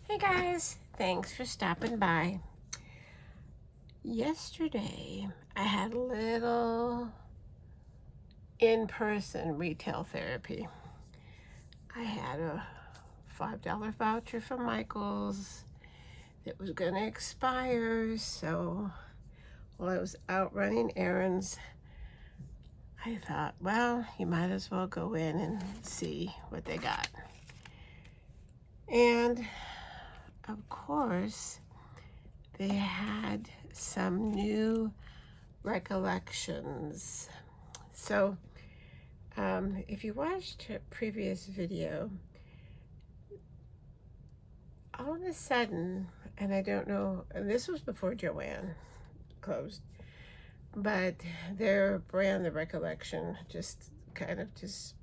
Hey guys, thanks for stopping by. Yesterday, I had a little in-person retail therapy. I had a $5 voucher from Michael's that was going to expire, so while I was out running errands, I thought, well, you might as well go in and see what they got. And of course, they had some new Recollections. So if you watched a previous video, all of a sudden, and I don't know, and this was before Joann closed, but their brand, the Recollection, just kind of just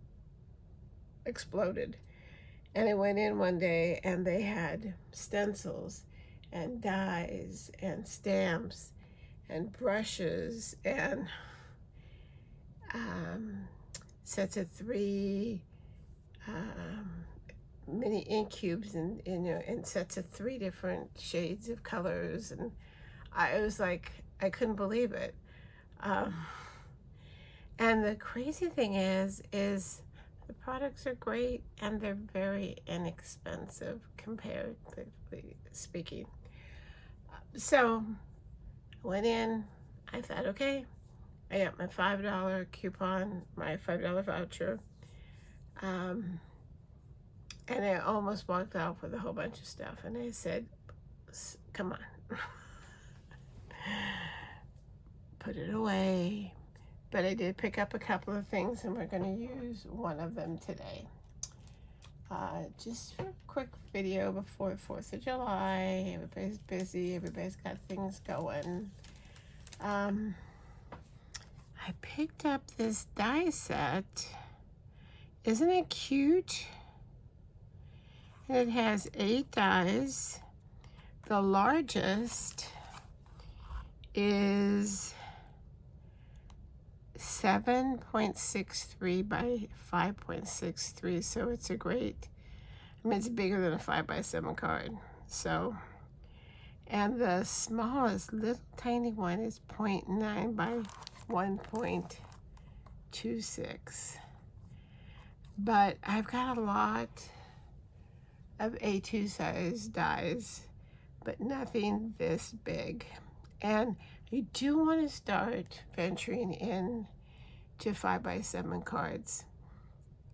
exploded. And I went in one day and they had stencils and dies and stamps and brushes and sets of 3 mini ink cubes and sets of 3 different shades of colors, and I was like, I couldn't believe it. And the crazy thing is the products are great and they're very inexpensive comparatively speaking. So I went in, I thought, okay, I got my $5 coupon, my $5 voucher, and I almost walked off with a whole bunch of stuff, and I said, come on, put it away. But I did pick up a couple of things, and we're going to use one of them today. Just for a quick video before the 4th of July. Everybody's busy. Everybody's got things going. I picked up this die set. Isn't it cute? And it has 8 dies. The largest is 7.63 by 5.63, so it's a great, I mean, it's bigger than a 5x7 card. So, and the smallest little tiny one is 0.9 by 1.26. But I've got a lot of A2 size dies, but nothing this big. And I do want to start venturing in to 5x7 cards,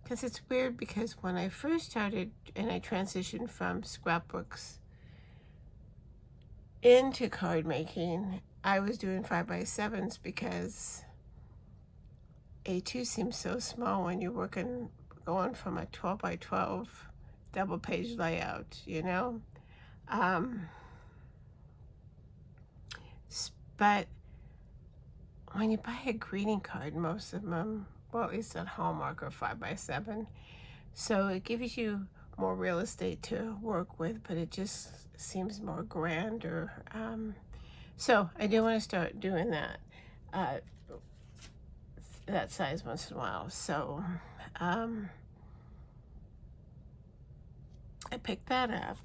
because it's weird, because when I first started and I transitioned from scrapbooks into card making, I was doing 5x7s because A2 seems so small when you're going from a 12x12 double page layout, you know? But when you buy a greeting card, most of them, well, at least at Hallmark, are 5x7. So it gives you more real estate to work with, but it just seems more grander. So I do want to start doing that, that size once in a while. So I picked that up.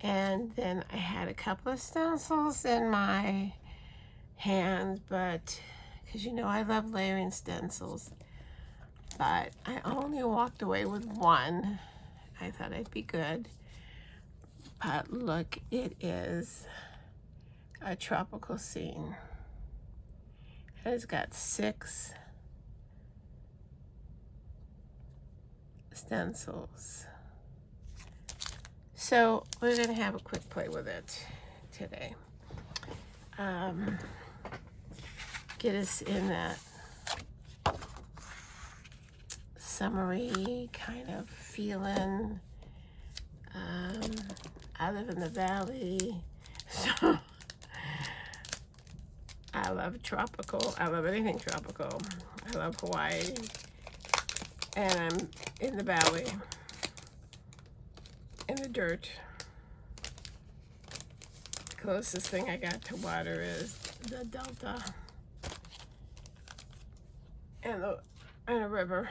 And then I had a couple of stencils in my hand, but because you know I love layering stencils, but I only walked away with one. I thought I'd be good. But look, it is a tropical scene. And it's got 6 stencils. So we're going to have a quick play with it today. Get us in that summery kind of feeling. I live in the valley, so I love tropical. I love anything tropical. I love Hawaii, and I'm in the valley, in the dirt. Closest thing I got to water is the delta and a river.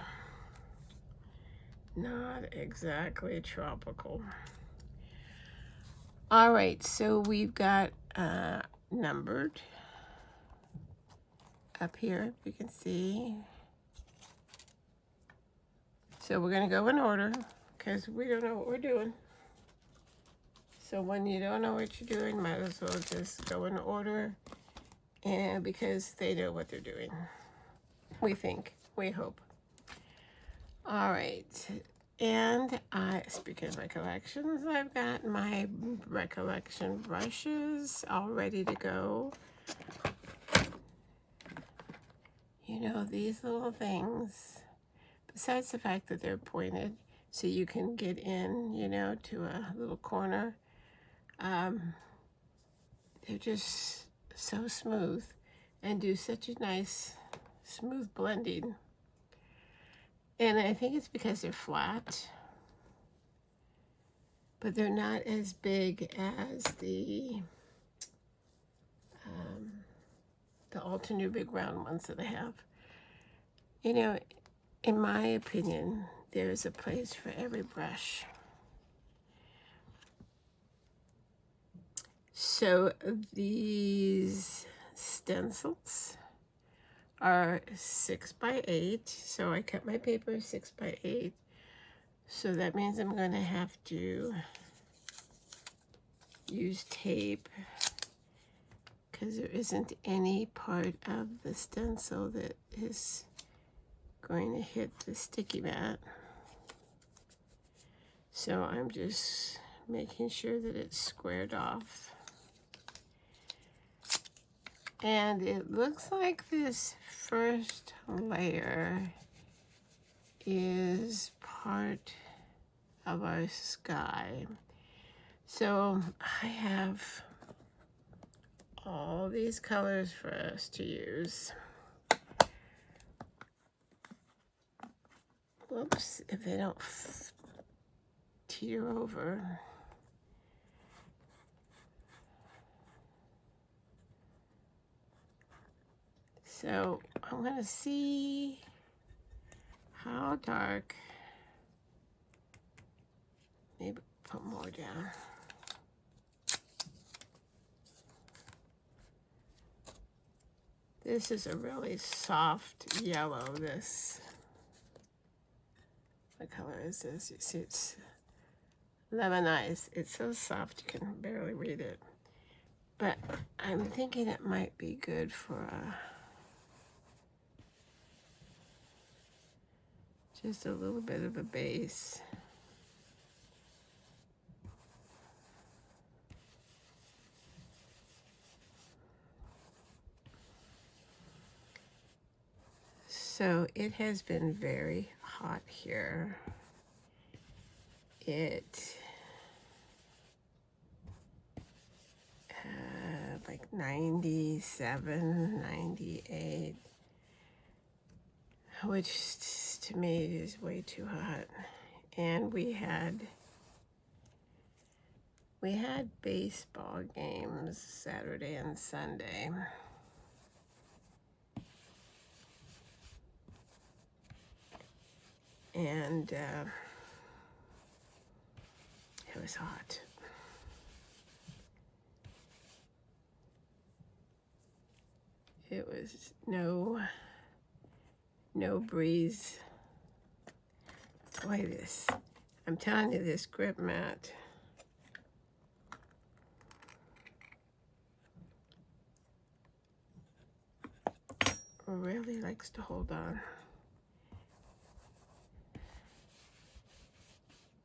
not exactly tropical. All right, so we've got numbered up here, you can see. So we're going to go in order because we don't know what we're doing. So when you don't know what you're doing, might as well just go in order, and because they know what they're doing. We think, we hope. All right, and speaking of recollections, I've got my recollection brushes all ready to go. You know, these little things, besides the fact that they're pointed so you can get in, you know, to a little corner, they're just so smooth and do such a nice smooth blending. And I think it's because they're flat, but they're not as big as the Ultra New Big Round ones that I have. You know, in my opinion, there is a place for every brush. So these stencils are 6x8, so I cut my paper 6x8. So that means I'm going to have to use tape because there isn't any part of the stencil that is going to hit the sticky mat. So I'm just making sure that it's squared off. And it looks like this first layer is part of our sky. So I have all these colors for us to use. Whoops, if they don't teeter over. So I'm gonna see how dark, maybe put more down. This is a really soft yellow, this. What color is this? You see it's lemonized. It's so soft you can barely read it. But I'm thinking it might be good for just a little bit of a base. So it has been very hot here. It like 97, 98, which to me is way too hot. And we had baseball games Saturday and Sunday. And it was hot. It was no breeze. Boy, I'm telling you, this grip mat really likes to hold on.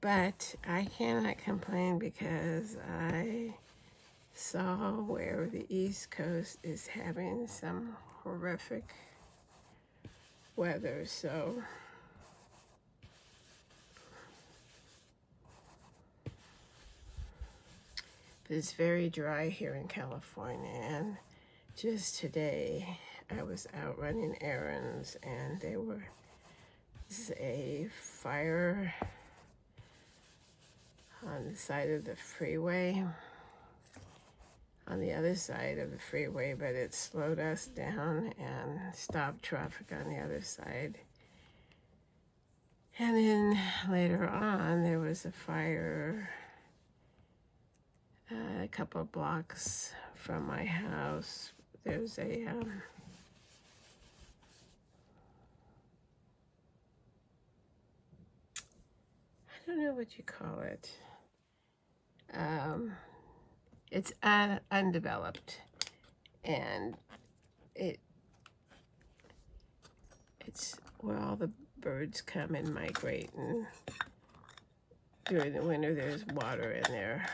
But I cannot complain because I saw where the East Coast is having some horrific weather, so it's very dry here in California. And just today I was out running errands and there was a fire on the side of the freeway, on the other side of the freeway, but it slowed us down and stopped traffic on the other side. And then later on, there was a fire a couple of blocks from my house. There's a I don't know what you call it. It's undeveloped, and it's where all the birds come and migrate, and during the winter there's water in there.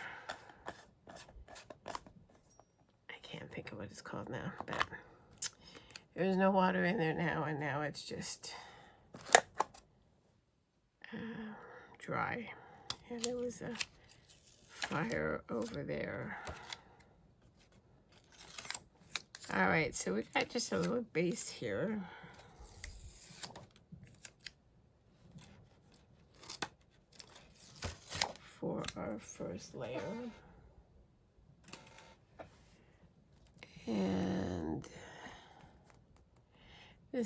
I can't think of what it's called now, but there's no water in there now, and now it's just dry. And there was a fire over there. All right, so we got just a little base here. For our first layer. And the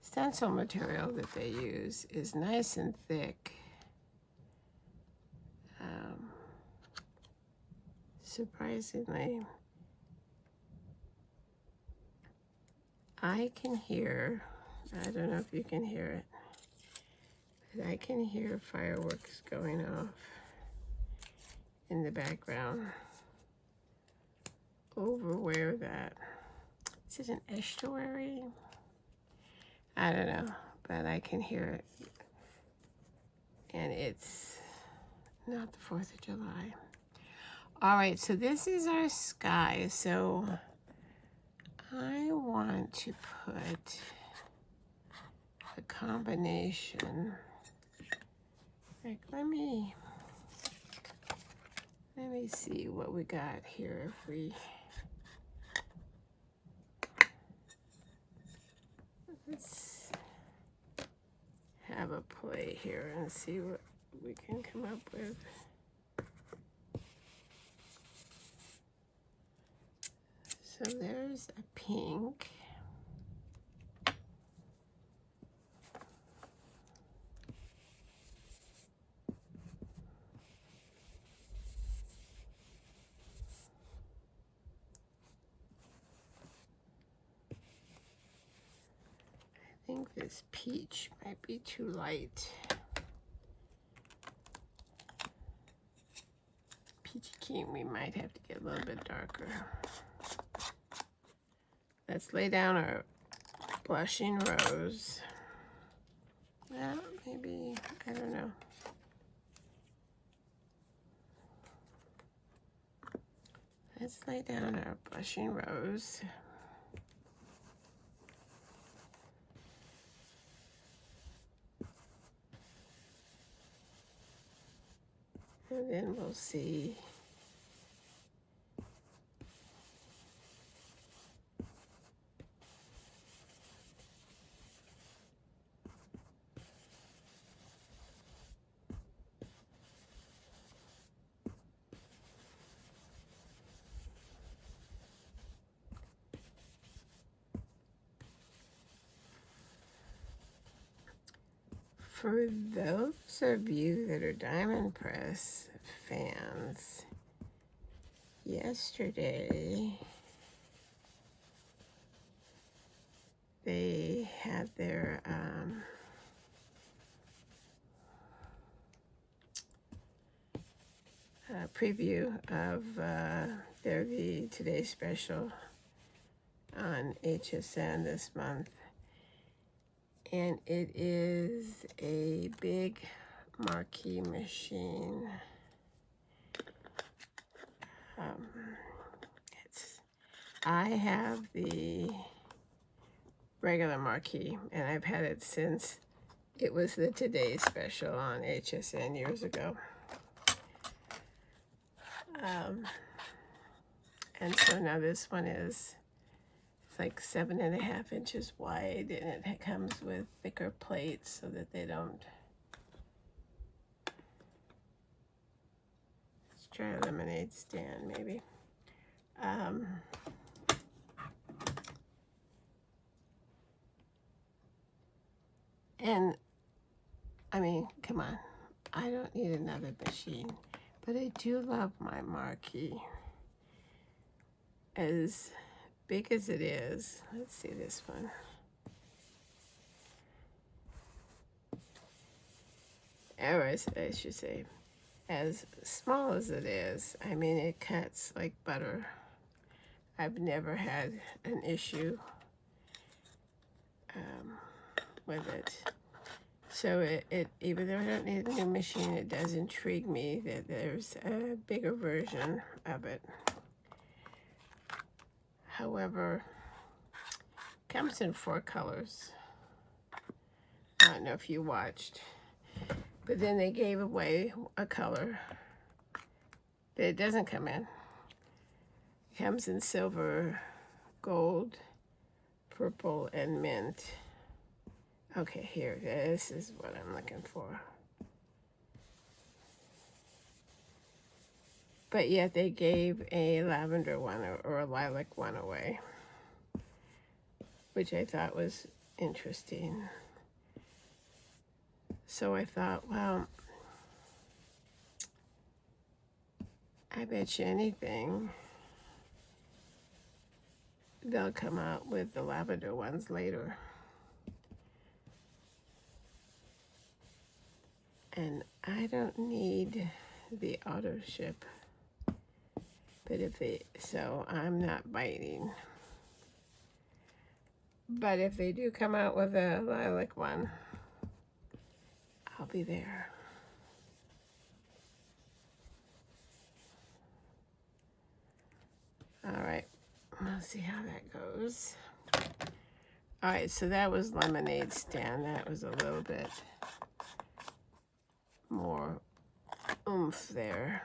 stencil material that they use is nice and thick. Surprisingly, I can hear, I don't know if you can hear it, but I can hear fireworks going off in the background over where that, is it an estuary? I don't know, but I can hear it. And it's not the 4th of July. All right, so this is our sky. So I want to put a combination. Like, let me see what we got here. If we let's have a play here and see what we can come up with. So there's a pink. I think this peach might be too light. Peachy keen, we might have to get a little bit darker. Let's lay down our blushing rose. Well, maybe, I don't know. Let's lay down our blushing rose. And then we'll see. For those of you that are Diamond Press fans, yesterday they had their preview of their Today special on HSN this month. And it is a big marquee machine. I have the regular marquee, and I've had it since it was the Today special on HSN years ago. And so now this one is, it's like 7.5 inches wide, and it comes with thicker plates so that they don't. Let's try a lemonade stand, maybe. And I mean, come on, I don't need another machine, but I do love my marquee. As big as it is, let's see this one. Or I should say, as small as it is, I mean, it cuts like butter. I've never had an issue with it. So it even though I don't need a new machine, it does intrigue me that there's a bigger version of it. However, it comes in 4 colors. I don't know if you watched, but then they gave away a color that it doesn't come in. It comes in silver, gold, purple, and mint. Okay, here, this is what I'm looking for. But yet they gave a lavender one or a lilac one away, which I thought was interesting. So I thought, well, I bet you anything they'll come out with the lavender ones later. And I don't need the auto ship. But so I'm not biting. But if they do come out with a lilac one, I'll be there. All right, let's see how that goes. All right, so that was lemonade stand. That was a little bit more oomph there.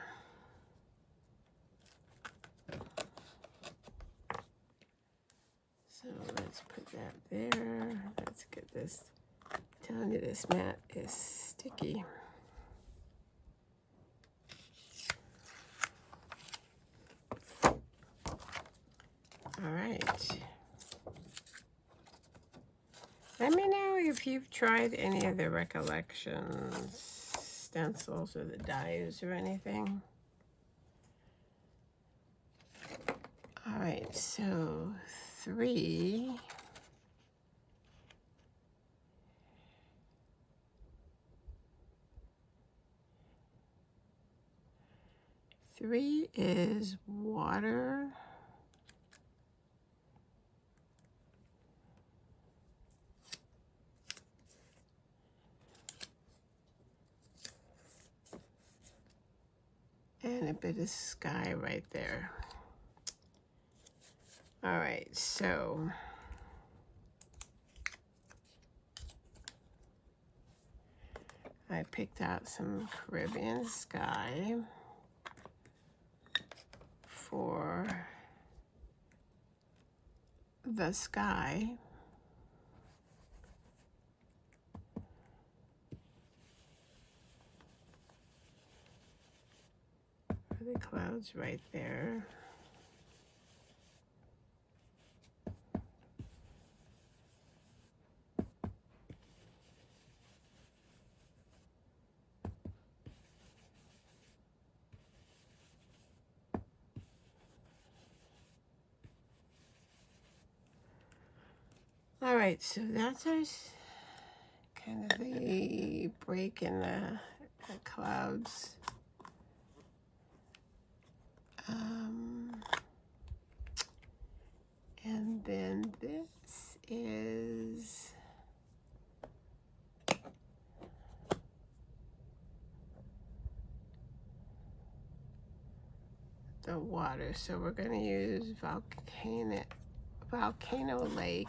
So let's put that there. Let's get this. I'm telling you, this mat is sticky. All right. Let me know if you've tried any of the Recollections stencils or the dies or anything. All right, so 3. Three is water. And a bit of sky right there. All right, so I picked out some Caribbean sky for the sky. For the clouds right there. All right, so that's our kind of the break in the clouds. And then this is the water. So we're going to use Volcano Lake.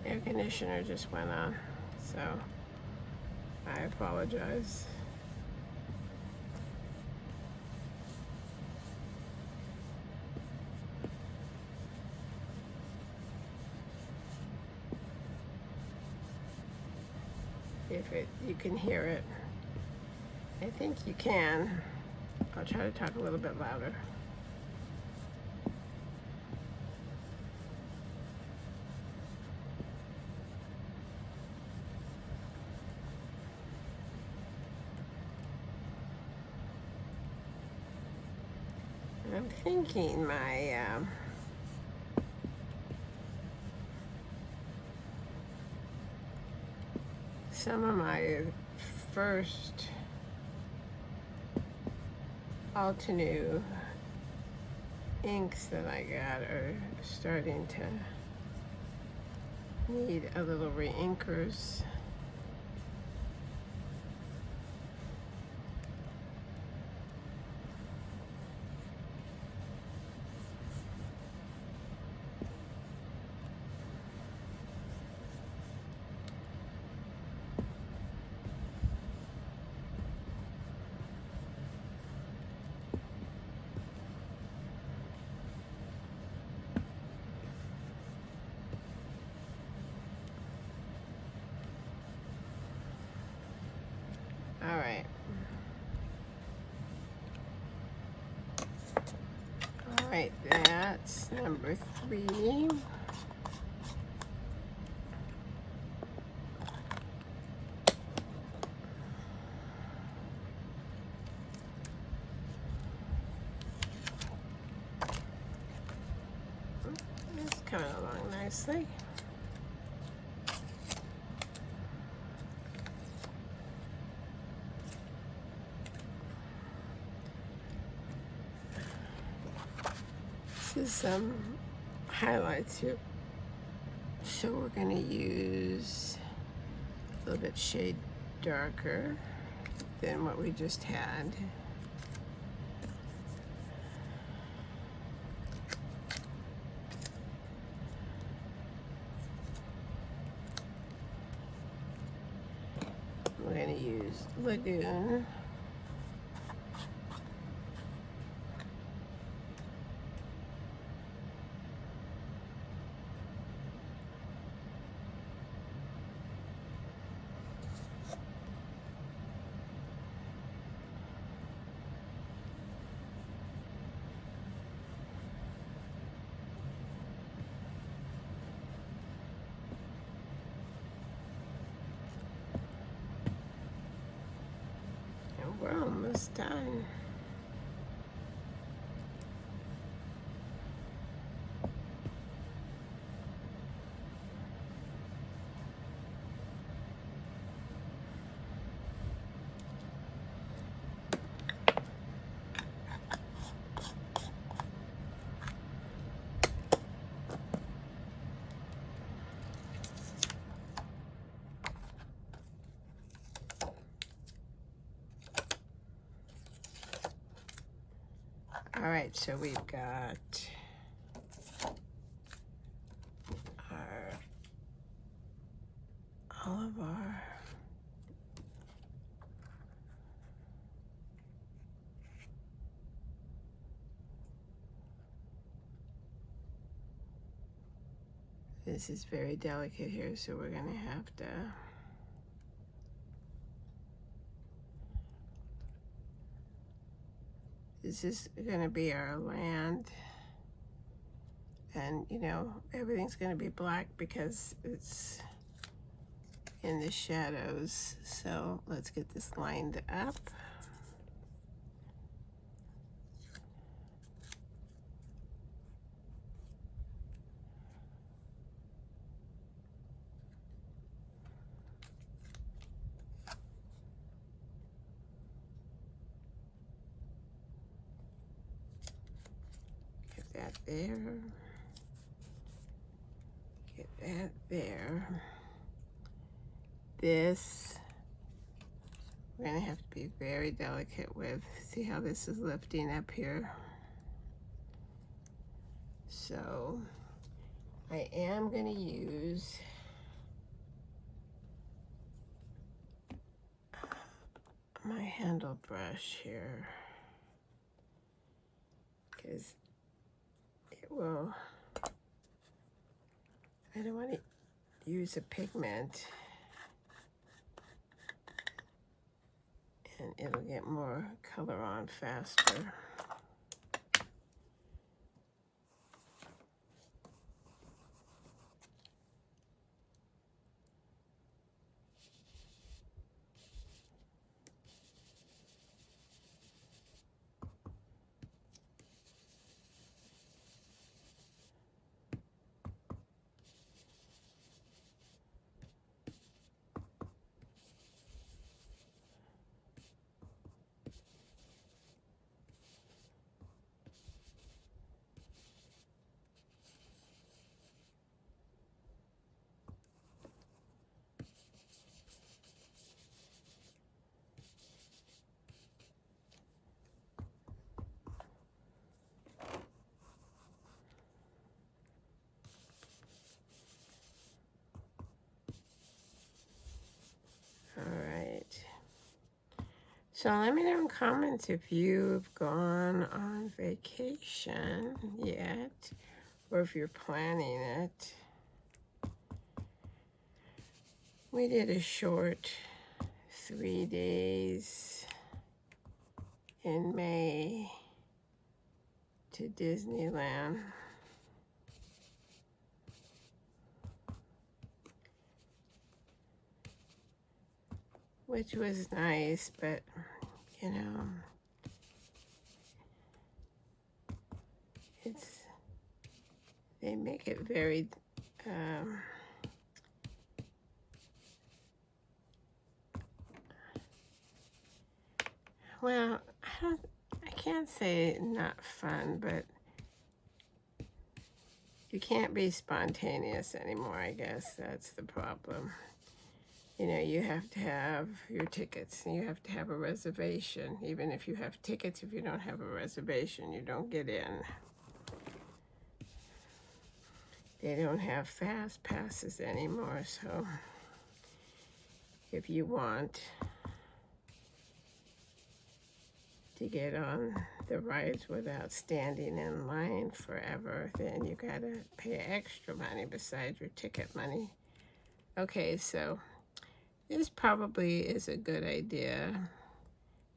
Air conditioner just went on, so I apologize. If you can hear it. I think you can. I'll try to talk a little bit louder. I'm thinking some of my first Altenew inks that I got are starting to need a little re-inkers. All right. All right, that's number 3. It's coming along nicely. This is some highlights here. So we're going to use a little bit shade darker than what we just had. We're going to use Lagoon. And we're almost done. All right, so we've got all of our this is very delicate here, so we're gonna have to this is gonna be our land, and you know everything's gonna be black because it's in the shadows. So let's get this lined up. Get that there. Get that there. This we're gonna have to be very delicate with. See how this is lifting up here? So I am gonna use my handle brush here because it will, I don't want to use a pigment and it'll get more color on faster. So let me know in comments if you've gone on vacation yet, or if you're planning it. We did a short 3 days in May to Disneyland. Which was nice, but you know, they make it very well, I can't say not fun, but you can't be spontaneous anymore, I guess. That's the problem. You know, you have to have your tickets, and you have to have a reservation. Even if you have tickets, if you don't have a reservation, you don't get in. They don't have fast passes anymore, so if you want to get on the rides without standing in line forever, then you gotta pay extra money besides your ticket money. Okay, so this probably is a good idea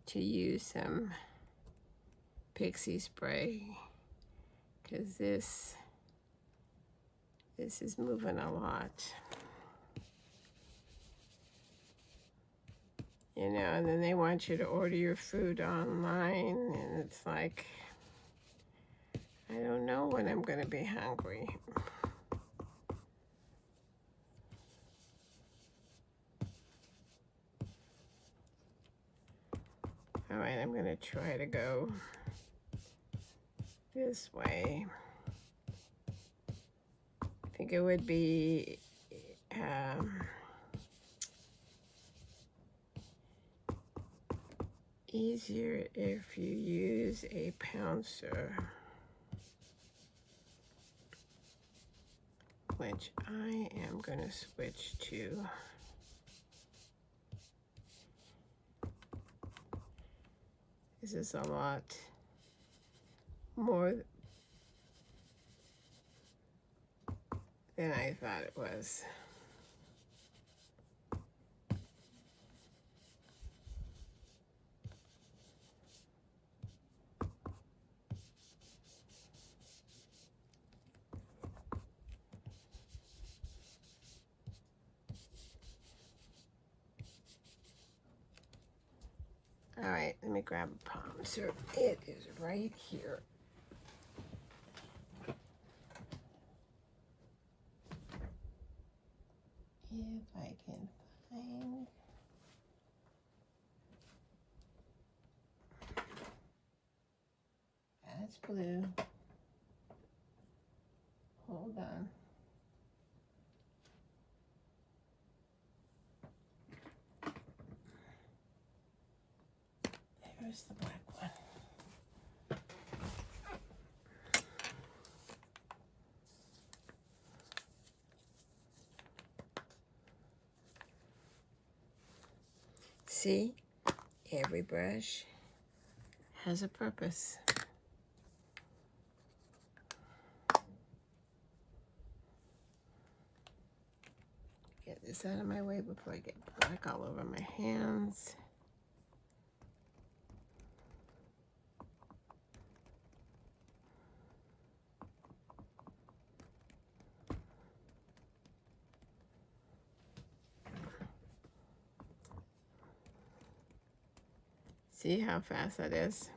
to use some pixie spray, because this is moving a lot. You know, and then they want you to order your food online, and it's like, I don't know when I'm going to be hungry. All right, I'm going to try to go this way. I think it would be easier if you use a pouncer, which I am going to switch to. This is a lot more than I thought it was. All right, let me grab a pouncer. It is right here. If I can find. That's blue. Hold on. There's the black one. See, every brush has a purpose. Get this out of my way before I get black all over my hands. See how fast that is?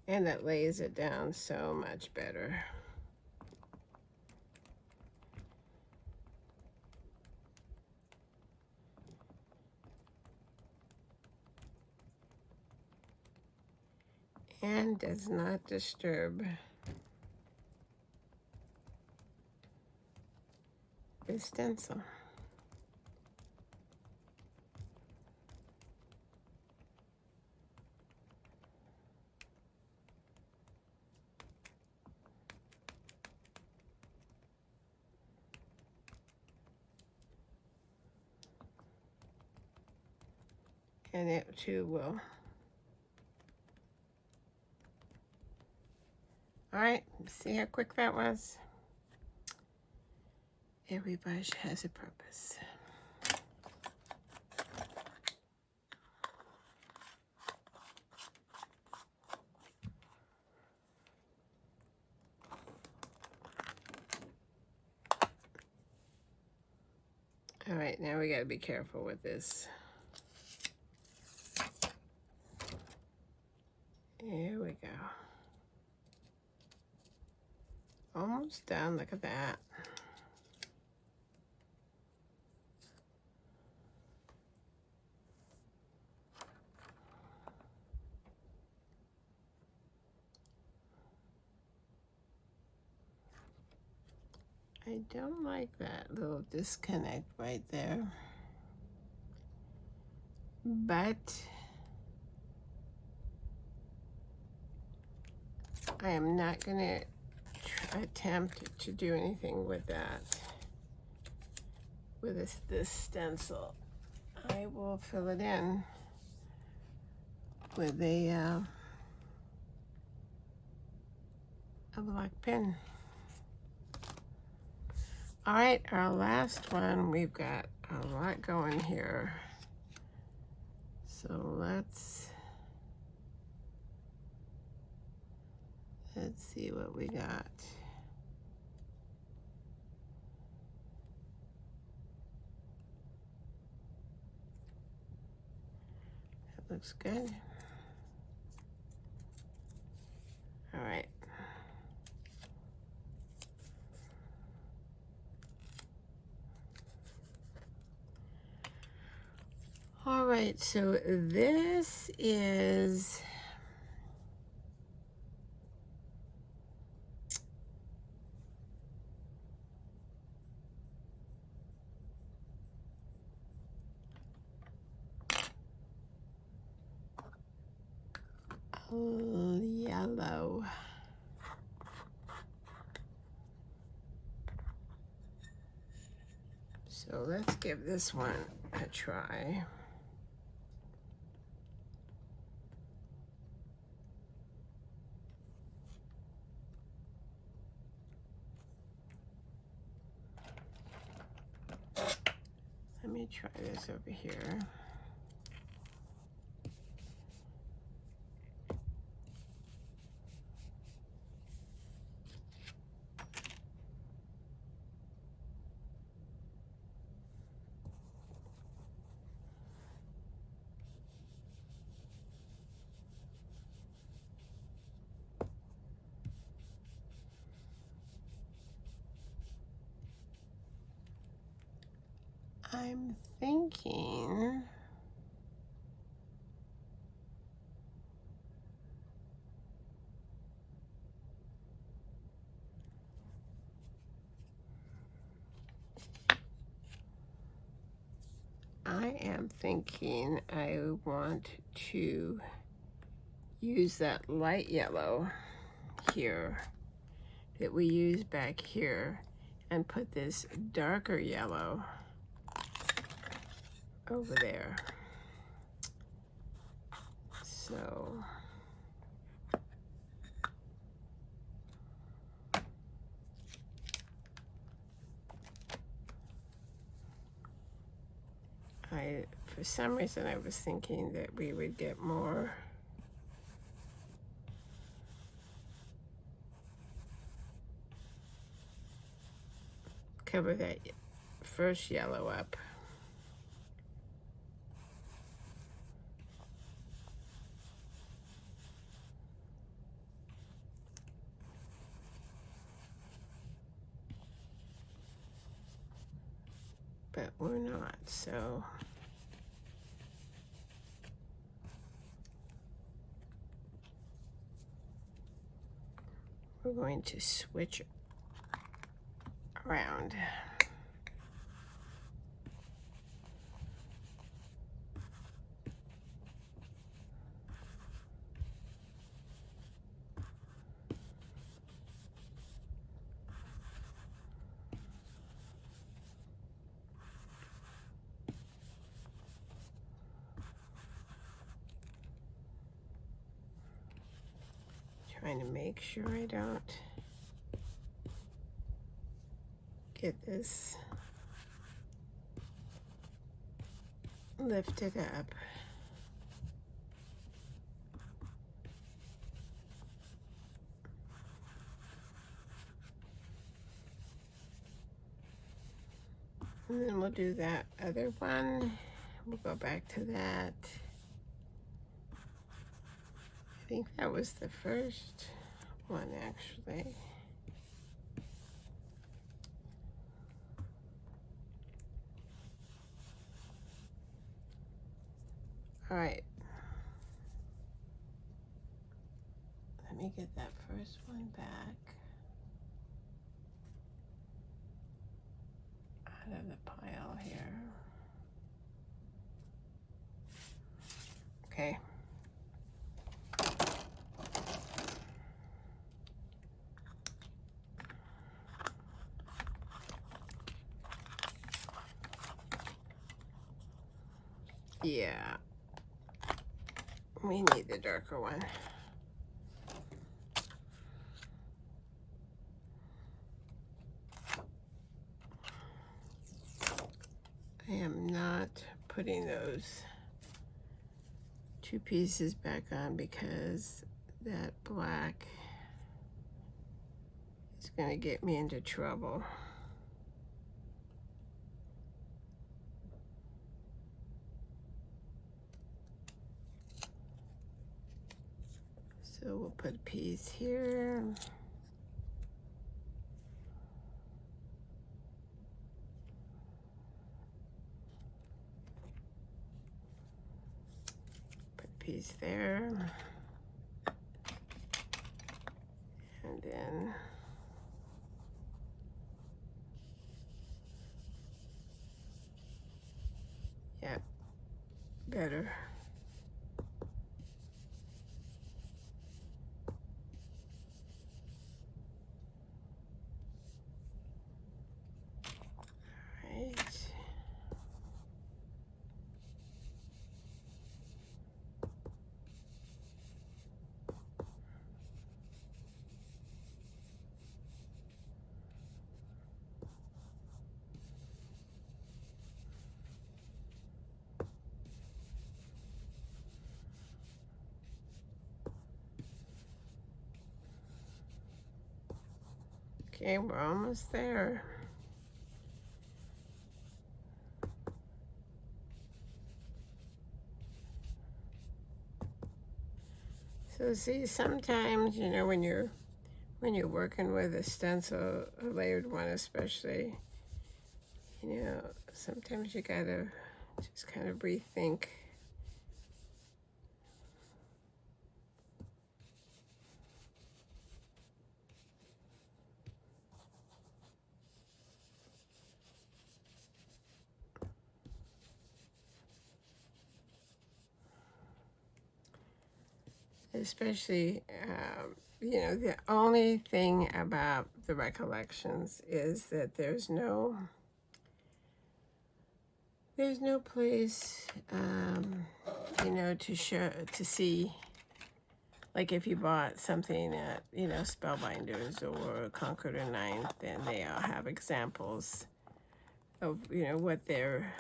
And that lays it down so much better. And does not disturb the stencil. And it too will. All right, see how quick that was? Every brush has a purpose. All right, now we gotta be careful with this. Here we go. Almost done, look at that. I don't like that little disconnect right there. But I am not gonna attempt to do anything with that, with this stencil. I will fill it in with a black pen. All right, our last one, we've got a lot going here. So let's see what we got. That looks good. All right. All right, so this is yellow. So let's give this one a try. Let me try this over here. I'm thinking I want to use that light yellow here that we used back here and put this darker yellow over there. So for some reason I was thinking that we would get more cover that first yellow up. But we're not, so we're going to switch around. trying to make sure I don't get this lifted up. And then we'll do that other one. We'll go back to that. I think that was the first one, actually. All right. Let me get that first one back out of the pile here. Okay. Yeah. We need the darker one. I am not putting those two pieces back on because that black is going to get me into trouble. So we'll put a piece here. Put a piece there. And then yeah, better. Right. Okay, we're almost there. So see, sometimes, you know, when you're working with a stencil, a layered one especially, you know, sometimes you gotta just kind of rethink. Especially, you know, the only thing about the Recollections is that there's no place, you know, to see, like if you bought something at, you know, Spellbinders or Concord or Ninth, then they all have examples of, you know, what their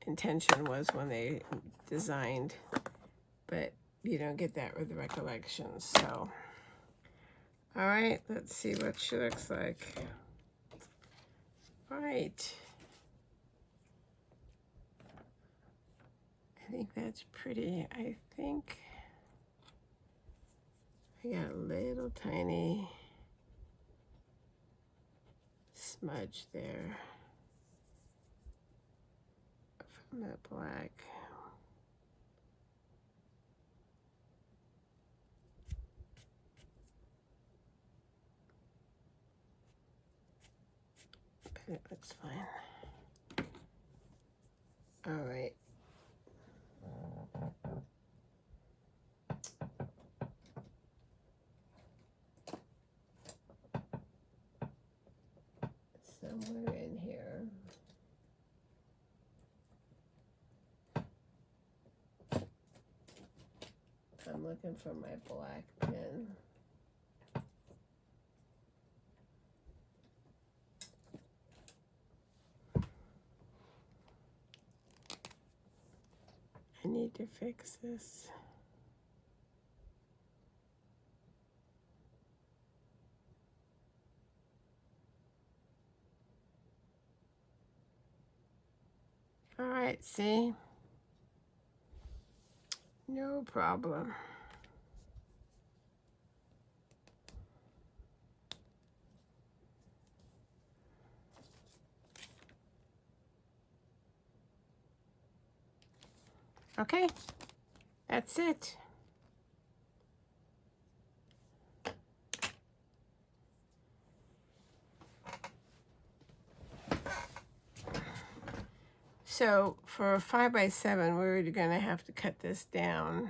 intention was when they designed, but you don't get that with the Recollections. So, all right, let's see what she looks like. All right. I think that's pretty. I think I got a little tiny smudge there from that black. But it looks fine. All right. Somewhere in here. I'm looking for my black pen. I need to fix this. All right, see? No problem. Okay, that's it. So for a 5x7, we're going to have to cut this down.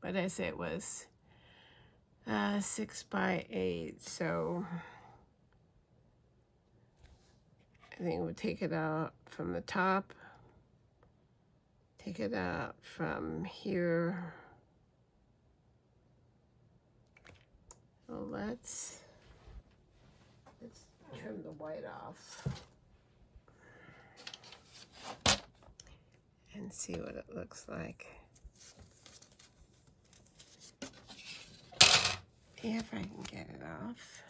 But I say it was 6x8, so I think we'll take it out from the top, take it out from here. So let's trim the white off and see what it looks like. If I can get it off.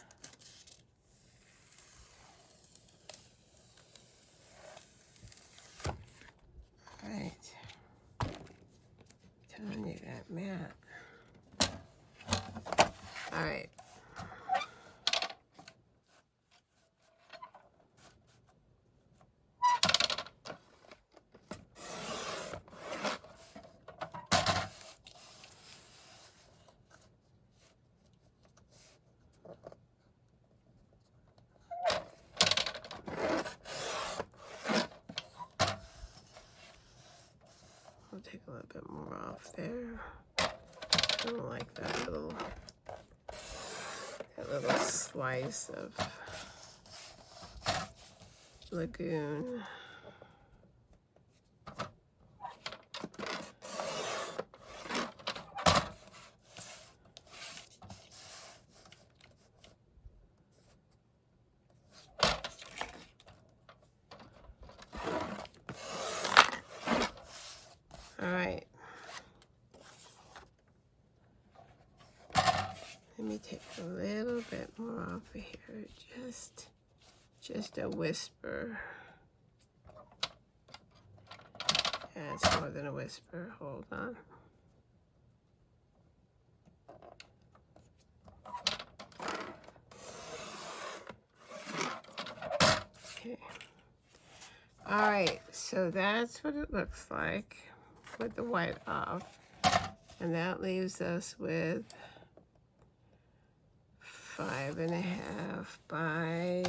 All right. Telling you that matte. All right. I'll take a little bit more off there. I don't like that little slice of lagoon. All right. Let me take a little bit more off of here, just a whisper. Yeah, it's more than a whisper. Hold on. Okay. All right, so that's what it looks like with the white off. And that leaves us with 5.5 by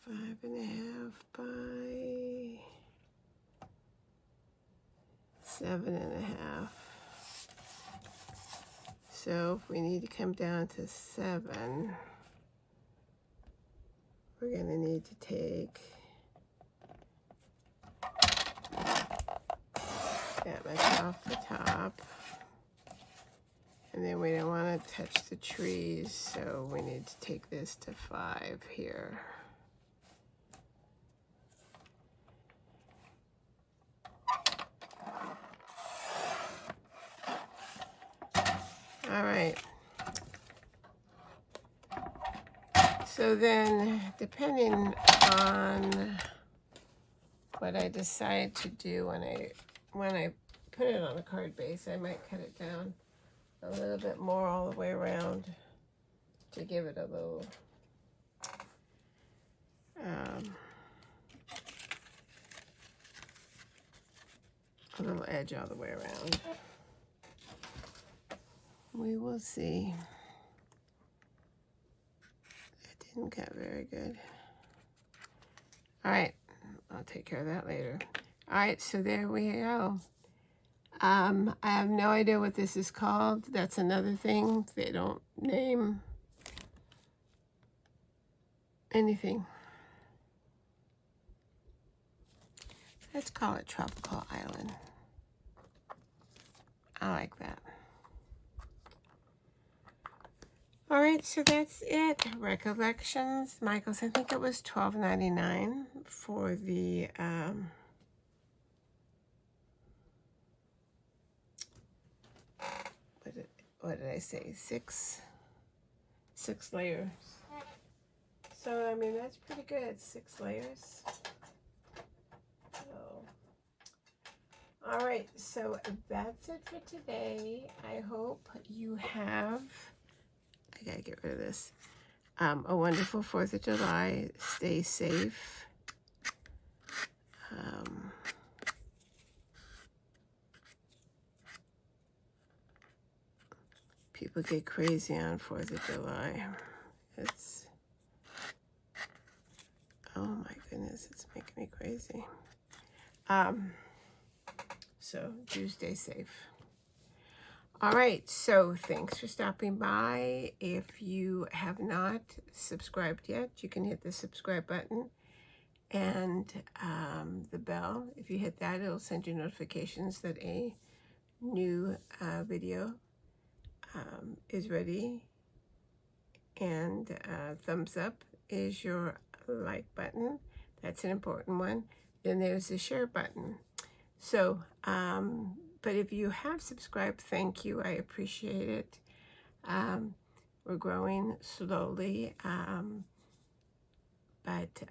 5.5 by 7.5. So if we need to come down to 7, we're going to need to take that much off the top. And then we don't want to touch the trees, so we need to take this to 5 here. All right. So then, depending on what I decide to do when I put it on a card base, I might cut it down a little bit more all the way around to give it a little edge all the way around. We will see. It didn't cut very good. All right, I'll take care of that later. All right, so there we go. I have no idea what this is called. That's another thing. They don't name anything. Let's call it Tropical Island. I like that. All right, so that's it. Recollections, Michaels. I think it was $12.99 for the what did I say? Six layers. So I mean that's pretty good. 6 layers. So, all right, so that's it for today. I hope you have. I gotta get rid of this. A wonderful 4th of July. Stay safe. People get crazy on 4th of July. It's, oh my goodness, it's making me crazy. So do stay safe. All right, so thanks for stopping by. If you have not subscribed yet, you can hit the subscribe button and the bell. If you hit that, it'll send you notifications that a new video is ready. And thumbs up is your like button. That's an important one. Then there's the share button. So, but if you have subscribed, thank you. I appreciate it. We're growing slowly, but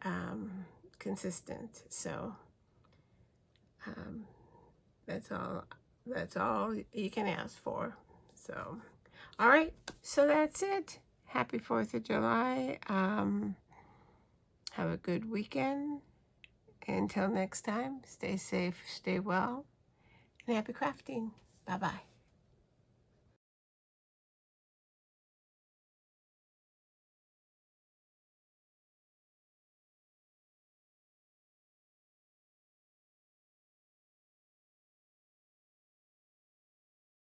consistent. So that's all you can ask for. So, all right. So that's it. Happy 4th of July. Have a good weekend. Until next time, stay safe, stay well, and happy crafting. Bye-bye.